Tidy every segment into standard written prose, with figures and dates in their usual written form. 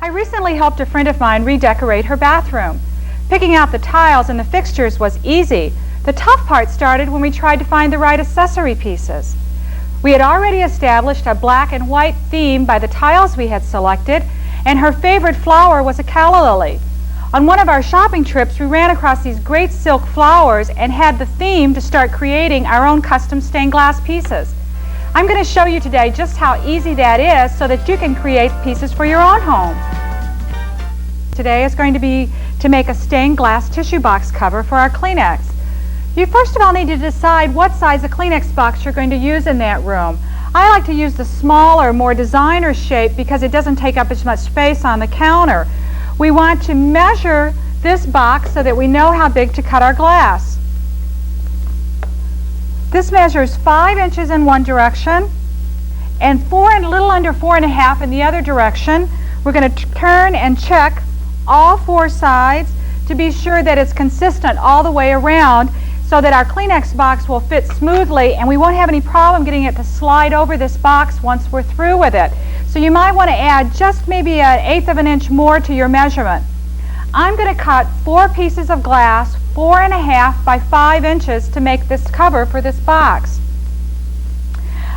I recently helped a friend of mine redecorate her bathroom. Picking out the tiles and the fixtures was easy. The tough part started when we tried to find the right accessory pieces. We had already established a black and white theme by the tiles we had selected, and her favorite flower was a calla lily. On one of our shopping trips, we ran across these great silk flowers and had the theme to start creating our own custom stained glass pieces. I'm going to show you today just how easy that is so that you can create pieces for your own home. Today is going to be to make a stained glass tissue box cover for our Kleenex. You first of all need to decide what size of Kleenex box you're going to use in that room. I like to use the smaller, more designer shape because it doesn't take up as much space on the counter. We want to measure this box so that we know how big to cut our glass. This measures 5 inches in one direction and a little under 4.5 in the other direction. We're going to turn and check all 4 sides to be sure that it's consistent all the way around so that our Kleenex box will fit smoothly and we won't have any problem getting it to slide over this box once we're through with it. So you might want to add just maybe 1/8 of an inch more to your measurement. I'm going to cut 4 pieces of glass 4.5 by 5 inches to make this cover for this box.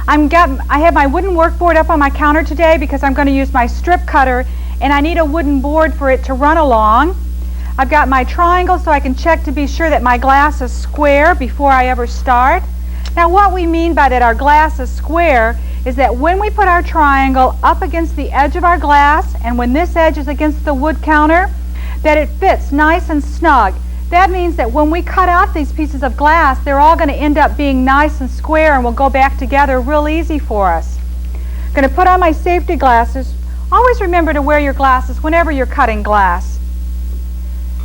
I have my wooden workboard up on my counter today because I'm going to use my strip cutter and I need a wooden board for it to run along. I've got my triangle so I can check to be sure that my glass is square before I ever start. Now what we mean by that our glass is square is that when we put our triangle up against the edge of our glass and when this edge is against the wood counter, that it fits nice and snug. That means that when we cut out these pieces of glass, they're all going to end up being nice and square and will go back together real easy for us. I'm going to put on my safety glasses. Always remember to wear your glasses whenever you're cutting glass.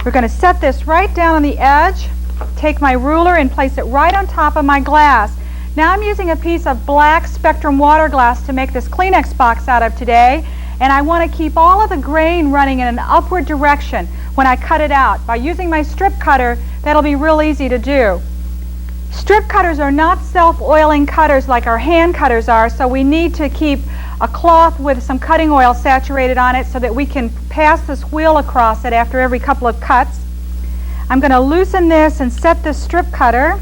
We're going to set this right down on the edge, take my ruler and place it right on top of my glass. Now I'm using a piece of black Spectrum water glass to make this Kleenex box out of today, and I want to keep all of the grain running in an upward direction when I cut it out. By using my strip cutter, that'll be real easy to do. Strip cutters are not self-oiling cutters like our hand cutters are, so we need to keep a cloth with some cutting oil saturated on it so that we can pass this wheel across it after every couple of cuts. I'm going to loosen this and set this strip cutter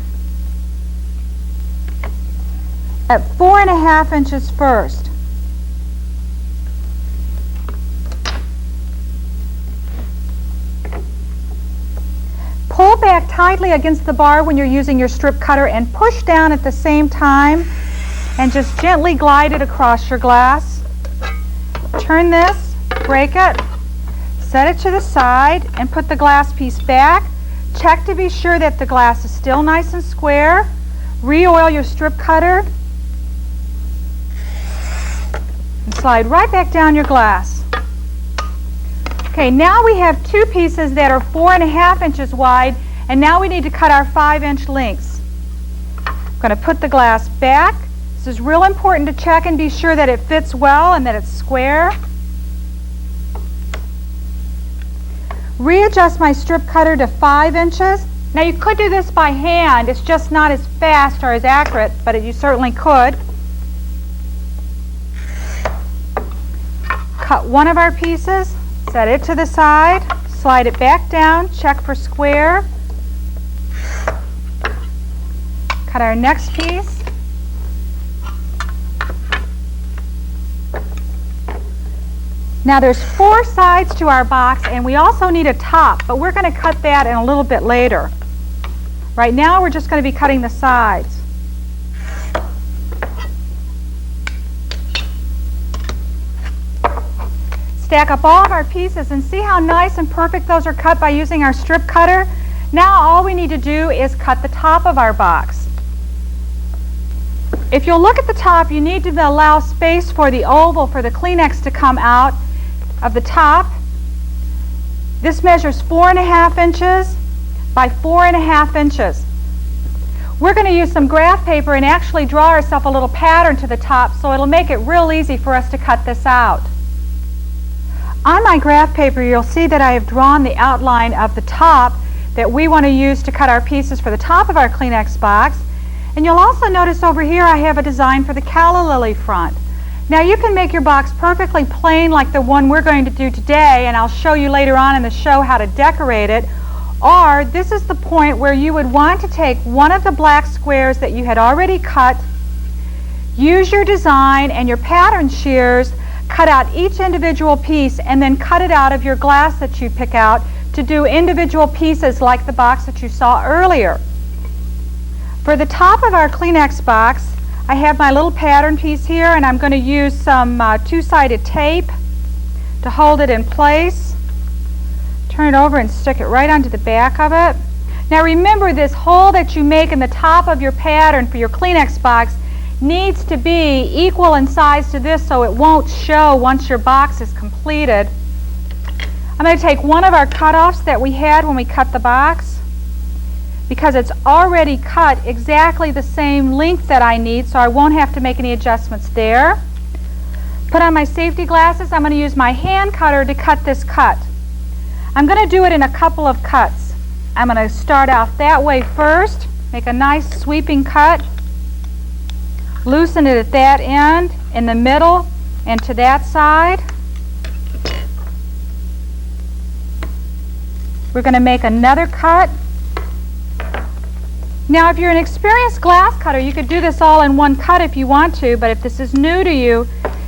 at 4.5 inches first. Pull back tightly against the bar when you're using your strip cutter and push down at the same time and just gently glide it across your glass. Turn this, break it, set it to the side and put the glass piece back. Check to be sure that the glass is still nice and square. Re-oil your strip cutter and slide right back down your glass. Okay, now we have 2 pieces that are 4.5 inches wide, and now we need to cut our 5-inch lengths. I'm going to put the glass back. This is real important to check and be sure that it fits well and that it's square. Readjust my strip cutter to 5 inches. Now you could do this by hand. It's just not as fast or as accurate, but you certainly could. Cut one of our pieces. Set it to the side, slide it back down, check for square. Cut our next piece. Now there's 4 sides to our box and we also need a top, but we're going to cut that in a little bit later. Right now we're just going to be cutting the sides. Stack up all of our pieces and see how nice and perfect those are cut by using our strip cutter. Now all we need to do is cut the top of our box. If you'll look at the top, you need to allow space for the oval for the Kleenex to come out of the top. This measures 4.5 inches by 4.5 inches. We're going to use some graph paper and actually draw ourselves a little pattern to the top so it'll make it real easy for us to cut this out. On my graph paper, you'll see that I have drawn the outline of the top that we want to use to cut our pieces for the top of our Kleenex box. And you'll also notice over here I have a design for the calla lily front. Now you can make your box perfectly plain like the one we're going to do today, and I'll show you later on in the show how to decorate it. Or this is the point where you would want to take one of the black squares that you had already cut, use your design and your pattern shears, cut out each individual piece, and then cut it out of your glass that you pick out to do individual pieces like the box that you saw earlier. For the top of our Kleenex box, I have my little pattern piece here, and I'm going to use some two-sided tape to hold it in place. Turn it over and stick it right onto the back of it. Now remember, this hole that you make in the top of your pattern for your Kleenex box needs to be equal in size to this so it won't show once your box is completed. I'm going to take one of our cutoffs that we had when we cut the box, because it's already cut exactly the same length that I need, so I won't have to make any adjustments there. Put on my safety glasses. I'm going to use my hand cutter to cut this cut. I'm going to do it in a couple of cuts. I'm going to start out that way first, make a nice sweeping cut, loosen it at that end, in the middle, and to that side. We're going to make another cut. Now, if you're an experienced glass cutter, you could do this all in one cut if you want to, but if this is new to you,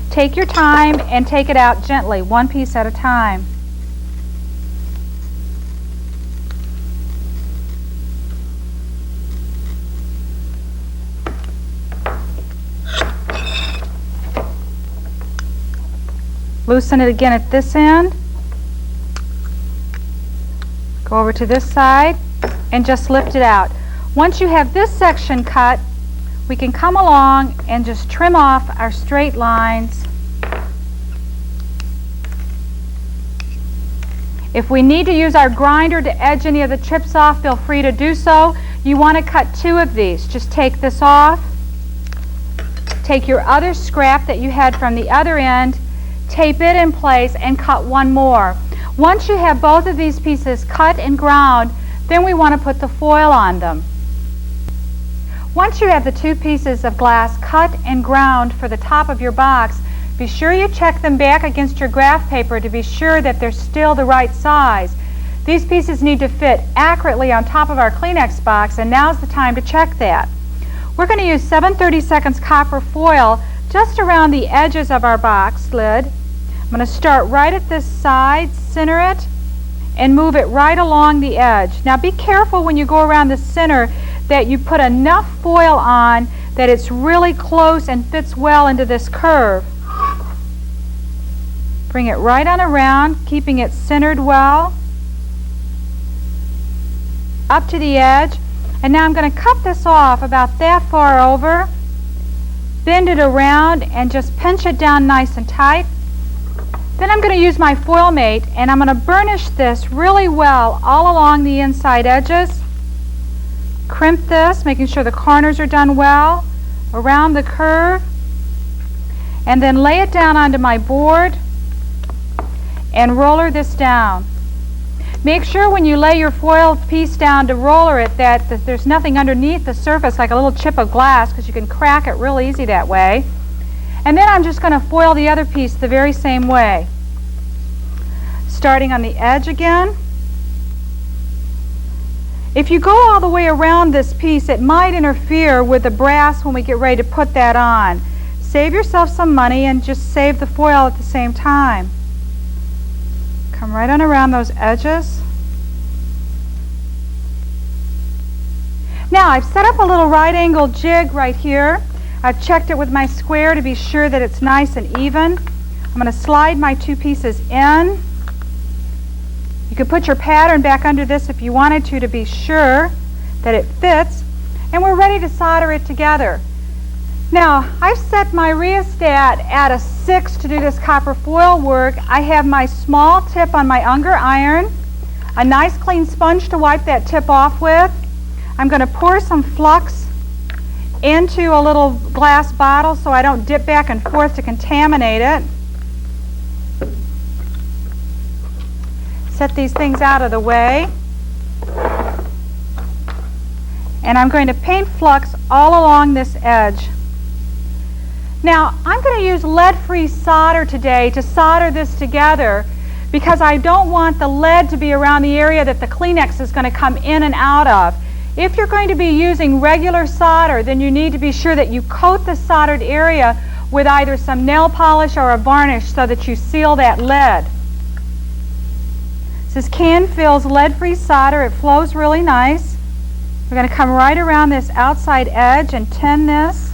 take your time and take it out gently, one piece at a time. Loosen it again at this end. Go over to this side and just lift it out. Once you have this section cut, we can come along and just trim off our straight lines. If we need to use our grinder to edge any of the chips off, feel free to do so. You want to cut two of these. Just take this off. Take your other scrap that you had from the other end, tape it in place, and cut one more. Once you have both of these pieces cut and ground, then we want to put the foil on them. Once you have the two pieces of glass cut and ground for the top of your box, be sure you check them back against your graph paper to be sure that they're still the right size. These pieces need to fit accurately on top of our Kleenex box, and now's the time to check that. We're going to use 7/32 copper foil just around the edges of our box lid. I'm going to start right at this side, center it, and move it right along the edge. Now be careful when you go around the center that you put enough foil on that it's really close and fits well into this curve. Bring it right on around, keeping it centered well, up to the edge. And now I'm going to cut this off about that far over, bend it around, and just pinch it down nice and tight. Then I'm going to use my foil mate, and I'm going to burnish this really well all along the inside edges. Crimp this, making sure the corners are done well, around the curve, and then lay it down onto my board and roller this down. Make sure when you lay your foil piece down to roller it that there's nothing underneath the surface like a little chip of glass, because you can crack it real easy that way. And then I'm just going to foil the other piece the very same way. Starting on the edge again. If you go all the way around this piece, it might interfere with the brass when we get ready to put that on. Save yourself some money and just save the foil at the same time. Come right on around those edges. Now I've set up a little right angle jig right here. I've checked it with my square to be sure that it's nice and even. I'm going to slide my two pieces in. You could put your pattern back under this if you wanted to be sure that it fits. And we're ready to solder it together. Now, I've set my rheostat at a 6 to do this copper foil work. I have my small tip on my Unger iron, a nice clean sponge to wipe that tip off with. I'm going to pour some flux into a little glass bottle so I don't dip back and forth to contaminate it. Set these things out of the way. And I'm going to paint flux all along this edge. Now, I'm going to use lead-free solder today to solder this together because I don't want the lead to be around the area that the Kleenex is going to come in and out of. If you're going to be using regular solder, then you need to be sure that you coat the soldered area with either some nail polish or a varnish so that you seal that lead. This can fills lead-free solder. It flows really nice. We're going to come right around this outside edge and tin this.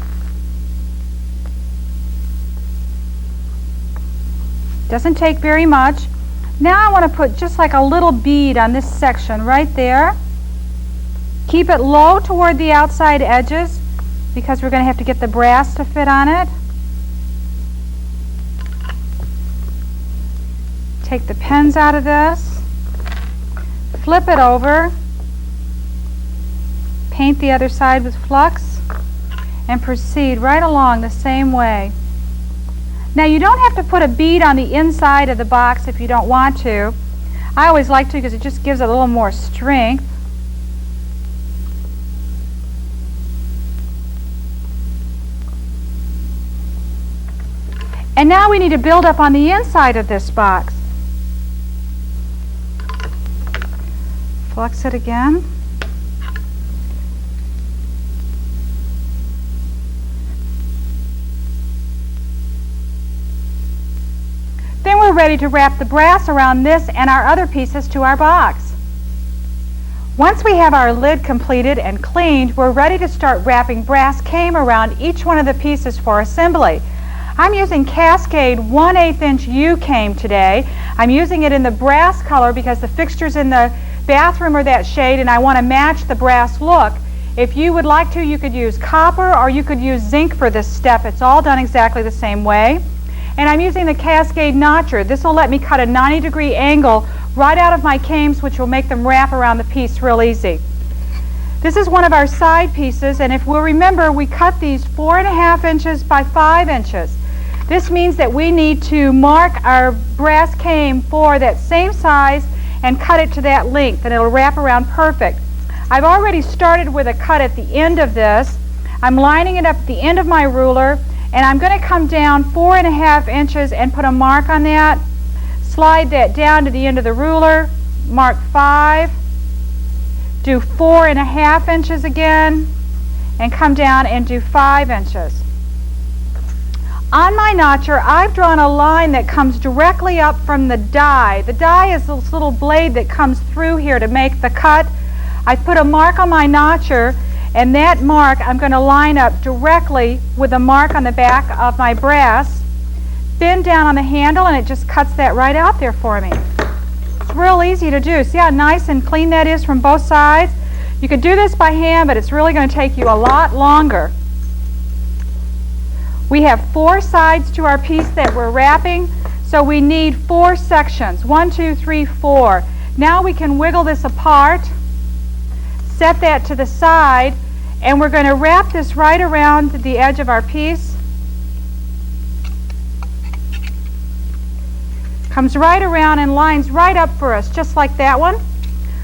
Doesn't take very much. Now I want to put just like a little bead on this section right there. Keep it low toward the outside edges because we're going to have to get the brass to fit on it. Take the pins out of this. Flip it over, paint the other side with flux, and proceed right along the same way. Now you don't have to put a bead on the inside of the box if you don't want to. I always like to because it just gives it a little more strength. And now we need to build up on the inside of this box. Flux it again. Then we're ready to wrap the brass around this and our other pieces to our box. Once we have our lid completed and cleaned, we're ready to start wrapping brass cane around each one of the pieces for assembly. I'm using Cascade 1/8 inch U cane today. I'm using it in the brass color because the fixtures in the bathroom are that shade and I want to match the brass look. If you would like to, you could use copper or you could use zinc for this step. It's all done exactly the same way. And I'm using the Cascade notcher. This will let me cut a 90-degree angle right out of my canes, which will make them wrap around the piece real easy. This is one of our side pieces, and if we'll remember, we cut these 4.5 inches by 5 inches. This means that we need to mark our brass cane for that same size and cut it to that length, and it'll wrap around perfect. I've already started with a cut at the end of this. I'm lining it up at the end of my ruler, and I'm going to come down 4.5 inches and put a mark on that. Slide that down to the end of the ruler, mark 5, do 4.5 inches again, and come down and do 5 inches. On my notcher, I've drawn a line that comes directly up from the die. The die is this little blade that comes through here to make the cut. I've put a mark on my notcher, and that mark I'm going to line up directly with the mark on the back of my brass. Bend down on the handle, and it just cuts that right out there for me. It's real easy to do. See how nice and clean that is from both sides? You could do this by hand, but it's really going to take you a lot longer. We have 4 sides to our piece that we're wrapping, so we need 4 sections. 1, 2, 3, 4. Now we can wiggle this apart, set that to the side, and we're going to wrap this right around the edge of our piece. Comes right around and lines right up for us, just like that one.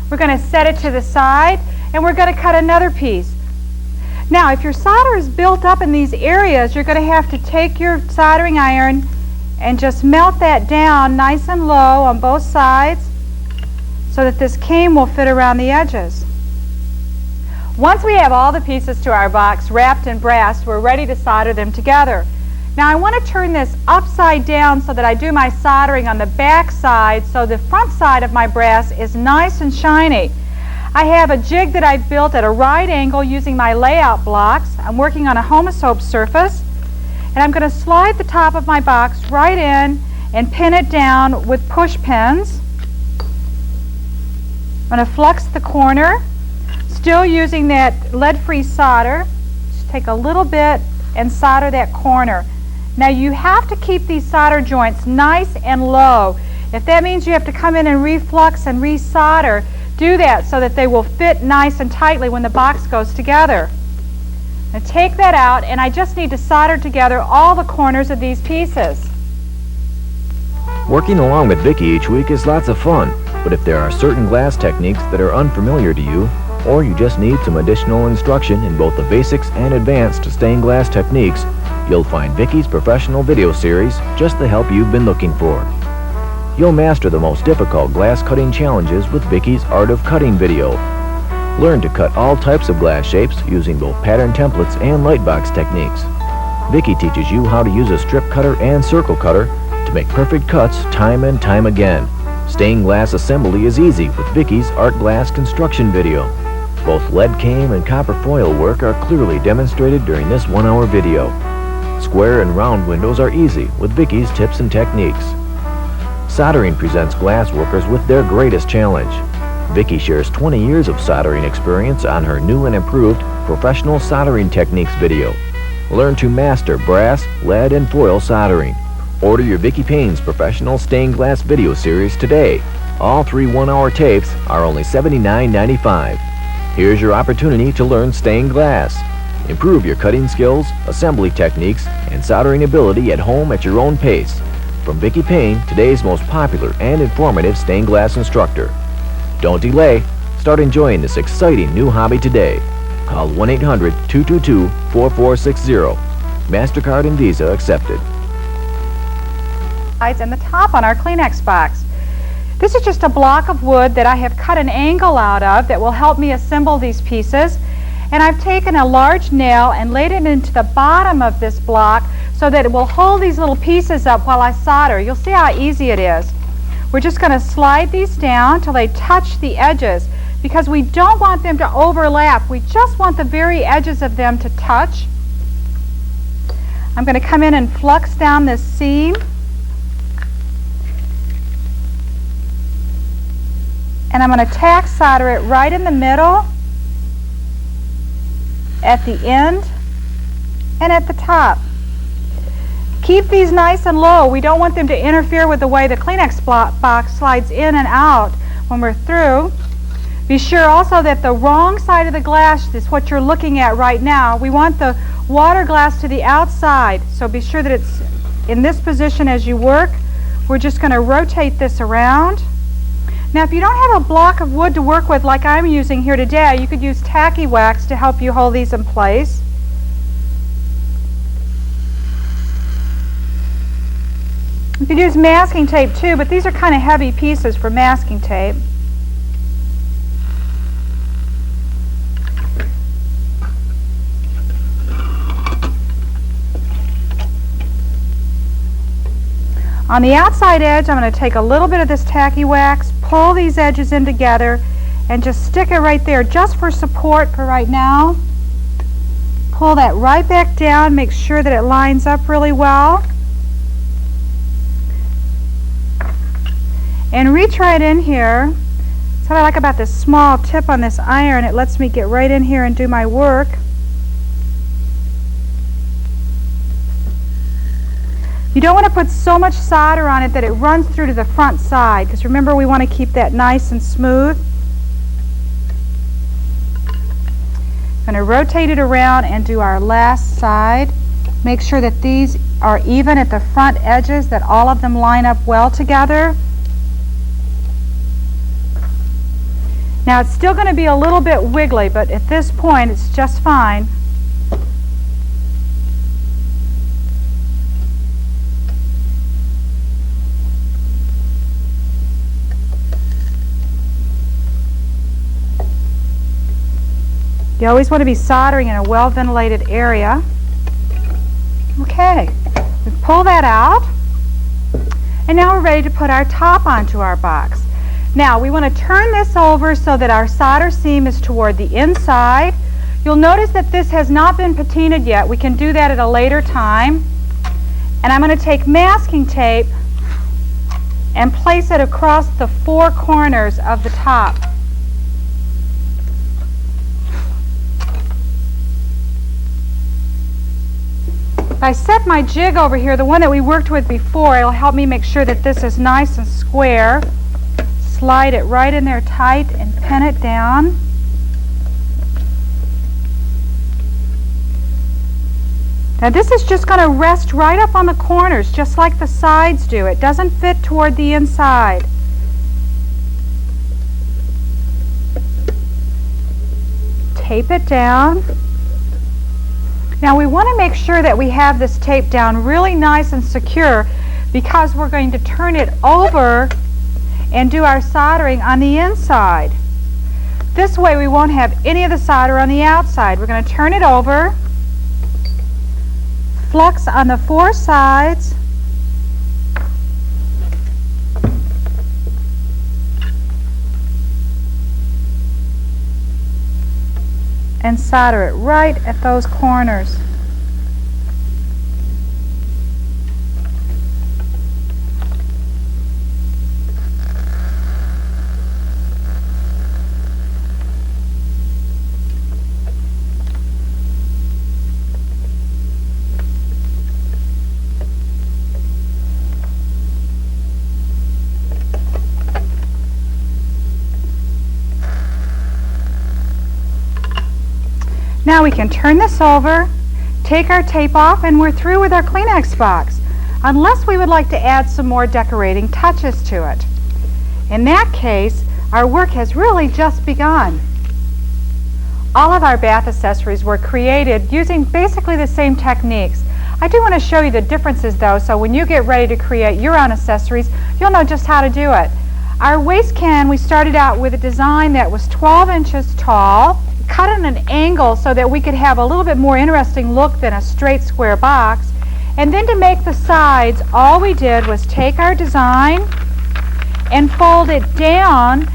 We're going to set it to the side, and we're going to cut another piece. Now, if your solder is built up in these areas, you're going to have to take your soldering iron and just melt that down nice and low on both sides so that this cane will fit around the edges. Once we have all the pieces to our box wrapped in brass, we're ready to solder them together. Now I want to turn this upside down so that I do my soldering on the back side so the front side of my brass is nice and shiny. I have a jig that I've built at a right angle using my layout blocks. I'm working on a Homosoap surface, and I'm going to slide the top of my box right in and pin it down with push pins. I'm going to flux the corner, still using that lead-free solder. Just take a little bit and solder that corner. Now you have to keep these solder joints nice and low. If that means you have to come in and reflux and resolder, do that so that they will fit nice and tightly when the box goes together. Now take that out, and I just need to solder together all the corners of these pieces. Working along with Vicki each week is lots of fun, but if there are certain glass techniques that are unfamiliar to you, or you just need some additional instruction in both the basics and advanced stained glass techniques, you'll find Vicki's professional video series just the help you've been looking for. You'll master the most difficult glass cutting challenges with Vicki's Art of Cutting video. Learn to cut all types of glass shapes using both pattern templates and lightbox techniques. Vicki teaches you how to use a strip cutter and circle cutter to make perfect cuts time and time again. Stained glass assembly is easy with Vicki's Art Glass construction video. Both lead came and copper foil work are clearly demonstrated during this 1-hour video. Square and round windows are easy with Vicki's tips and techniques. Soldering presents glass workers with their greatest challenge. Vicki shares 20 years of soldering experience on her new and improved Professional Soldering Techniques video. Learn to master brass, lead, and foil soldering. Order your Vicki Payne's Professional Stained Glass video series today. All 3 1-hour tapes are only $79.95. Here's your opportunity to learn stained glass. Improve your cutting skills, assembly techniques, and soldering ability at home at your own pace. From Vicki Payne, today's most popular and informative stained glass instructor. Don't delay. Start enjoying this exciting new hobby today. Call 1-800-222-4460. MasterCard and Visa accepted. And the top on our Kleenex box. This is just a block of wood that I have cut an angle out of that will help me assemble these pieces. And I've taken a large nail and laid it into the bottom of this block so that it will hold these little pieces up while I solder. You'll see how easy it is. We're just going to slide these down till they touch the edges because we don't want them to overlap. We just want the very edges of them to touch. I'm going to come in and flux down this seam. And I'm going to tack solder it right in the middle, at the end, and at the top. Keep these nice and low. We don't want them to interfere with the way the Kleenex box slides in and out when we're through. Be sure also that the wrong side of the glass is what you're looking at right now. We want the water glass to the outside, so be sure that it's in this position as you work. We're just going to rotate this around. Now, if you don't have a block of wood to work with like I'm using here today, you could use tacky wax to help you hold these in place. You could use masking tape too, but these are kind of heavy pieces for masking tape. On the outside edge, I'm going to take a little bit of this tacky wax, pull these edges in together, and just stick it right there just for support for right now. Pull that right back down, make sure that it lines up really well. And reach right in here. That's what I like about this small tip on this iron. It lets me get right in here and do my work. You don't want to put so much solder on it that it runs through to the front side, because remember, we want to keep that nice and smooth. I'm going to rotate it around and do our last side. Make sure that these are even at the front edges, that all of them line up well together. Now, it's still going to be a little bit wiggly, but at this point it's just fine. You always want to be soldering in a well-ventilated area. Okay, we pull that out, and now we're ready to put our top onto our box. Now, we want to turn this over so that our solder seam is toward the inside. You'll notice that this has not been patinaed yet. We can do that at a later time. And I'm going to take masking tape and place it across the 4 corners of the top. If I set my jig over here, the one that we worked with before, it'll help me make sure that this is nice and square. Slide it right in there tight and pin it down. Now this is just going to rest right up on the corners, just like the sides do. It doesn't fit toward the inside. Tape it down. Now we want to make sure that we have this tape down really nice and secure because we're going to turn it over and do our soldering on the inside. This way we won't have any of the solder on the outside. We're going to turn it over, flux on the 4 sides, and solder it right at those corners. Now we can turn this over, take our tape off, and we're through with our Kleenex box, unless we would like to add some more decorating touches to it. In that case, our work has really just begun. All of our bath accessories were created using basically the same techniques. I do want to show you the differences though, so when you get ready to create your own accessories, you'll know just how to do it. Our waste can, we started out with a design that was 12 inches tall, cut at an angle so that we could have a little bit more interesting look than a straight square box. And then to make the sides, all we did was take our design and fold it down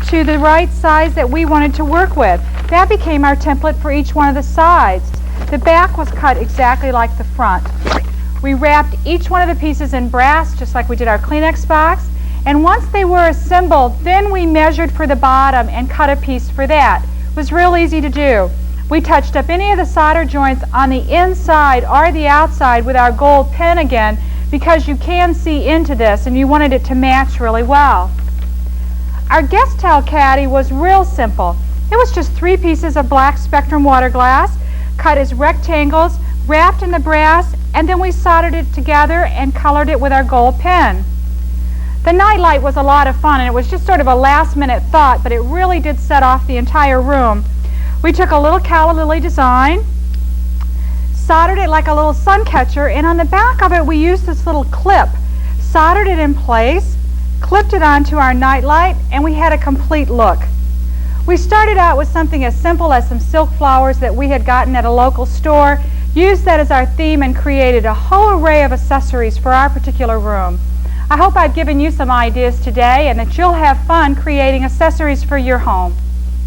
to the right size that we wanted to work with. That became our template for each one of the sides. The back was cut exactly like the front. We wrapped each one of the pieces in brass just like we did our Kleenex box, and once they were assembled, then we measured for the bottom and cut a piece for that. It was real easy to do. We touched up any of the solder joints on the inside or the outside with our gold pen again, because you can see into this and you wanted it to match really well. Our guest towel caddy was real simple. It was just 3 pieces of black spectrum water glass cut as rectangles, wrapped in the brass, and then we soldered it together and colored it with our gold pen. The night light was a lot of fun, and it was just sort of a last-minute thought, but it really did set off the entire room. We took a little calla lily design, soldered it like a little sun catcher, and on the back of it we used this little clip, soldered it in place, clipped it onto our night light, and we had a complete look. We started out with something as simple as some silk flowers that we had gotten at a local store, used that as our theme, and created a whole array of accessories for our particular room. I hope I've given you some ideas today and that you'll have fun creating accessories for your home.